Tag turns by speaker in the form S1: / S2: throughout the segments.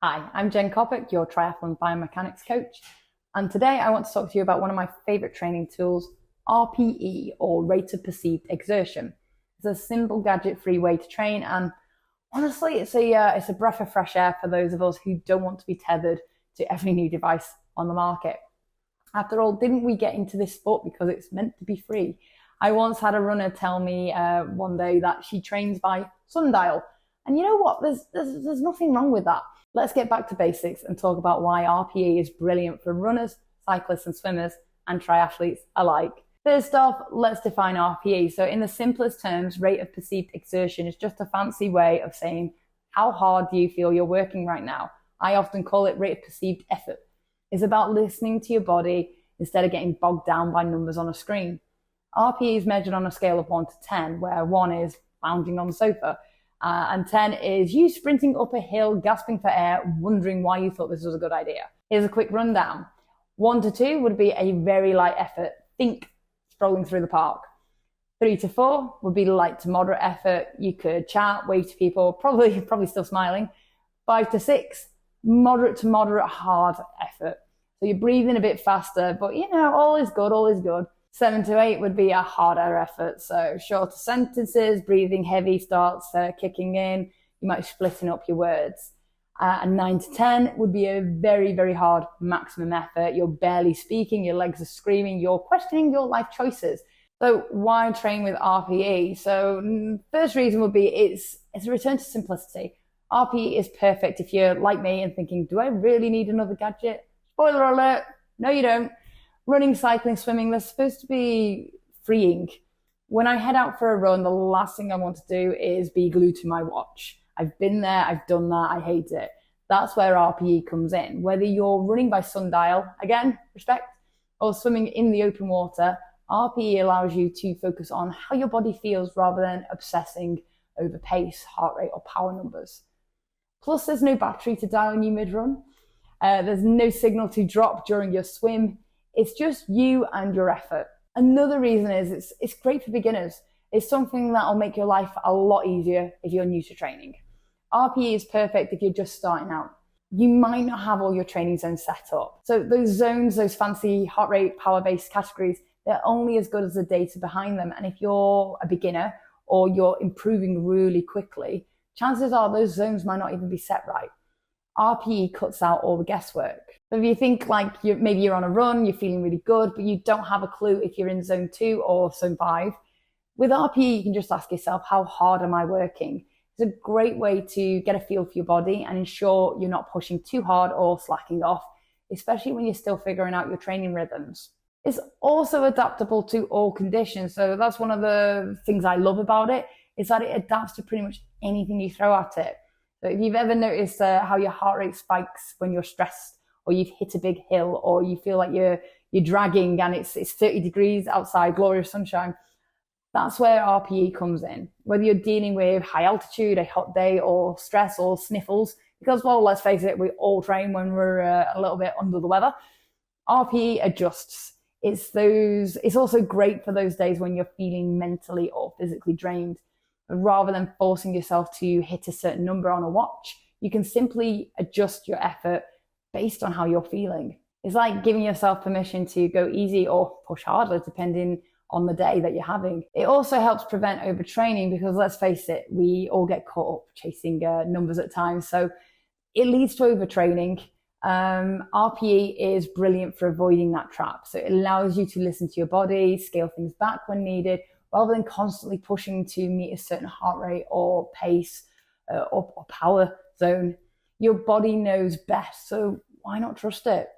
S1: Hi, I'm Jen Coppock, your triathlon biomechanics coach, and today I want to talk to you about one of my favorite training tools, RPE, or rate of perceived exertion. It's a simple gadget-free way to train, and honestly, it's a breath of fresh air for those of us who don't want to be tethered to every new device on the market. After all, didn't we get into this sport because it's meant to be free? I once had a runner tell me one day that she trains by sundial, and you know what? There's nothing wrong with that. Let's get back to basics and talk about why RPE is brilliant for runners, cyclists and swimmers, and triathletes alike. First off, let's define RPE. So in the simplest terms, rate of perceived exertion is just a fancy way of saying how hard do you feel you're working right now. I often call it rate of perceived effort. It's about listening to your body instead of getting bogged down by numbers on a screen. RPE is measured on a scale of 1 to 10, where 1 is lounging on the sofa, and 10 is you sprinting up a hill, gasping for air, wondering why you thought this was a good idea. Here's a quick rundown. 1 to 2 would be a very light effort. Think strolling through the park. 3 to 4 would be light to moderate effort. You could chat, wave to people, probably still smiling. 5 to 6, moderate to moderate hard effort. So you're breathing a bit faster, but all is good, all is good. 7 to 8 would be a harder effort. So shorter sentences, breathing heavy starts kicking in. You might be splitting up your words. And 9 to 10 would be a very, very hard maximum effort. You're barely speaking, your legs are screaming, you're questioning your life choices. So why train with RPE? So first reason would be it's a return to simplicity. RPE is perfect if you're like me and thinking, do I really need another gadget? Spoiler alert, no you don't. Running, cycling, swimming, they're supposed to be freeing. When I head out for a run, the last thing I want to do is be glued to my watch. I've been there, I've done that, I hate it. That's where RPE comes in. Whether you're running by sundial, again, respect, or swimming in the open water, RPE allows you to focus on how your body feels rather than obsessing over pace, heart rate, or power numbers. Plus, there's no battery to die on you mid-run. There's no signal to drop during your swim. It's just you and your effort. Another reason is it's great for beginners. It's something that will make your life a lot easier if you're new to training. RPE is perfect if you're just starting out. You might not have all your training zones set up. So those zones, those fancy heart rate, power-based categories, they're only as good as the data behind them. And if you're a beginner or you're improving really quickly, chances are those zones might not even be set right. RPE cuts out all the guesswork. So if you think like maybe you're on a run, you're feeling really good, but you don't have a clue if you're in zone 2 or zone 5, with RPE, you can just ask yourself, how hard am I working? It's a great way to get a feel for your body and ensure you're not pushing too hard or slacking off, especially when you're still figuring out your training rhythms. It's also adaptable to all conditions. So that's one of the things I love about it, is that it adapts to pretty much anything you throw at it. So if you've ever noticed how your heart rate spikes when you're stressed, or you've hit a big hill, or you feel like you're dragging and it's 30 degrees outside, glorious sunshine, that's where RPE comes in. Whether you're dealing with high altitude, a hot day, or stress or sniffles, because, well, let's face it, we all train when we're a little bit under the weather. RPE adjusts. It's also great for those days when you're feeling mentally or physically drained. Rather than forcing yourself to hit a certain number on a watch, you can simply adjust your effort based on how you're feeling. It's like giving yourself permission to go easy or push harder depending on the day that you're having. It also helps prevent overtraining because, let's face it, we all get caught up chasing numbers at times. So it leads to overtraining. RPE is brilliant for avoiding that trap. So it allows you to listen to your body, scale things back when needed, rather than constantly pushing to meet a certain heart rate or pace or power zone. Your body knows best, so why not trust it?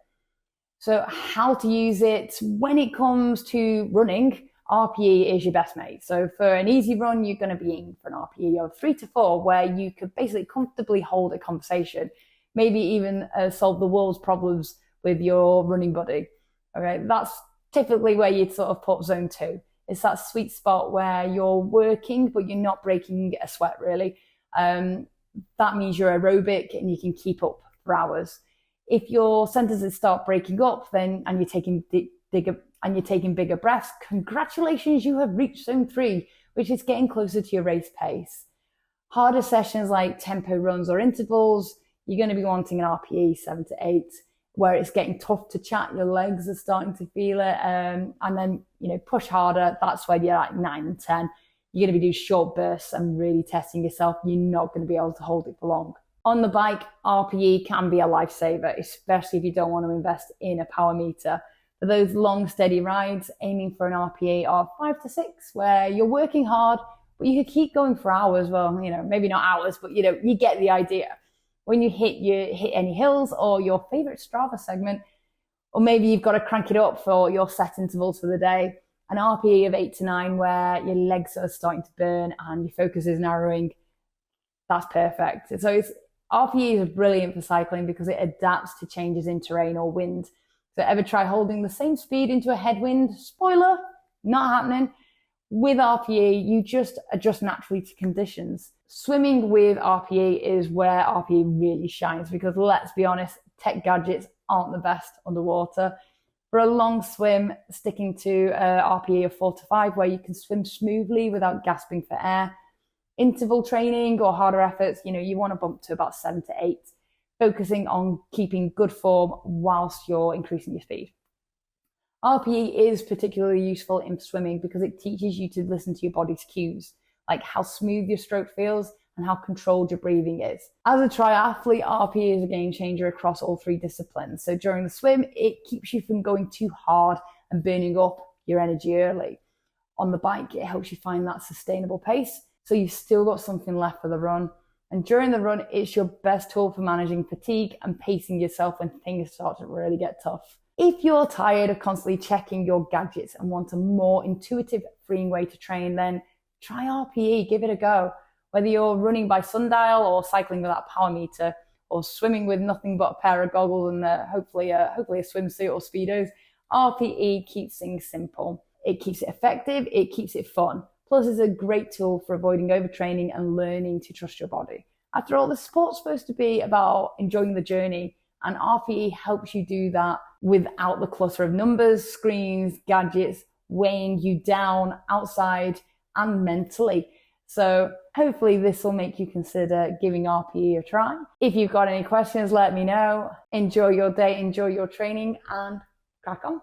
S1: So how to use it? When it comes to running, RPE is your best mate. So for an easy run, you're going to be aiming for an RPE of 3 to 4, where you could basically comfortably hold a conversation, maybe even solve the world's problems with your running buddy. Okay, that's typically where you'd sort of put zone 2. It's that sweet spot where you're working, but you're not breaking a sweat, really. That means you're aerobic and you can keep up for hours. If your sentences start breaking up, and you're taking bigger breaths, congratulations, you have reached zone 3, which is getting closer to your race pace. Harder sessions like tempo runs or intervals, you're going to be wanting an RPE 7 to 8, where it's getting tough to chat, your legs are starting to feel it, and then, push harder. That's where you're like 9 and 10. You're going to be doing short bursts and really testing yourself. You're not going to be able to hold it for long. On the bike, RPE can be a lifesaver, especially if you don't want to invest in a power meter. For those long, steady rides, aiming for an RPE of 5 to 6, where you're working hard, but you could keep going for hours. Well, maybe not hours, but you get the idea. When you hit any hills or your favorite Strava segment, or maybe you've got to crank it up for your set intervals for the day, an RPE of 8 to 9 where your legs are starting to burn and your focus is narrowing, that's perfect. So RPE is brilliant for cycling because it adapts to changes in terrain or wind. So ever try holding the same speed into a headwind? Spoiler, not happening. With RPE, you just adjust naturally to conditions. Swimming with RPE is where RPE really shines because, let's be honest, tech gadgets aren't the best underwater. For a long swim, sticking to RPE of 4 to 5 where you can swim smoothly without gasping for air. Interval training or harder efforts, you want to bump to about 7 to 8, focusing on keeping good form whilst you're increasing your speed. RPE is particularly useful in swimming because it teaches you to listen to your body's cues, like how smooth your stroke feels and how controlled your breathing is. As a triathlete, RPE is a game changer across all 3 disciplines. So during the swim, it keeps you from going too hard and burning up your energy early. On the bike, it helps you find that sustainable pace, so you've still got something left for the run. And during the run, it's your best tool for managing fatigue and pacing yourself when things start to really get tough. If you're tired of constantly checking your gadgets and want a more intuitive, freeing way to train, then try RPE, give it a go. Whether you're running by sundial or cycling without a power meter or swimming with nothing but a pair of goggles and hopefully a swimsuit or Speedos, RPE keeps things simple. It keeps it effective, it keeps it fun. Plus, it's a great tool for avoiding overtraining and learning to trust your body. After all, the sport's supposed to be about enjoying the journey, and RPE helps you do that without the clutter of numbers, screens, gadgets, weighing you down outside and mentally. So hopefully this will make you consider giving RPE a try. If you've got any questions, let me know. Enjoy your day, enjoy your training, and crack on.